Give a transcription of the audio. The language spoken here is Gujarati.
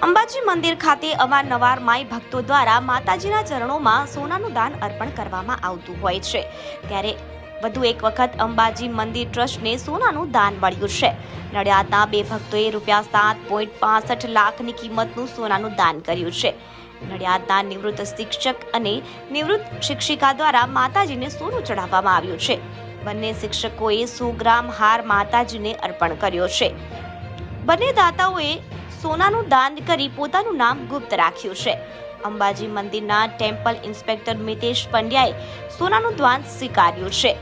અંબાજી મંદિર ખાતે અવારનવાર માઈ ભક્તો દ્વારા માતાજીના ચરણોમાં સોનાનું દાન અર્પણ કરવામાં આવતું હોય છે, ત્યારે વધુ એક વખત અંબાજી મંદિર ટ્રસ્ટને સોનાનું દાન મળ્યું છે. નડિયાદના બે ભક્તોએ ₹7.65 લાખની કિંમતનું સોનાનું દાન કર્યું છે. નડિયાદના નિવૃત્ત શિક્ષક અને નિવૃત્ત શિક્ષિકા દ્વારા માતાજીને સોનું ચઢાવવામાં આવ્યું છે. બંને શિક્ષકોએ 100 ગ્રામ હાર માતાજીને અર્પણ કર્યો છે. બંને દાતાઓએ સોનાનું દાન કરી પોતાનું નામ ગુપ્ત રાખ્યું છે. અંબાજી મંદિરના ટેમ્પલ ઇન્સ્પેક્ટર મિતેશ પંડ્યાએ સોનાનું દાન સ્વીકાર્યું છે.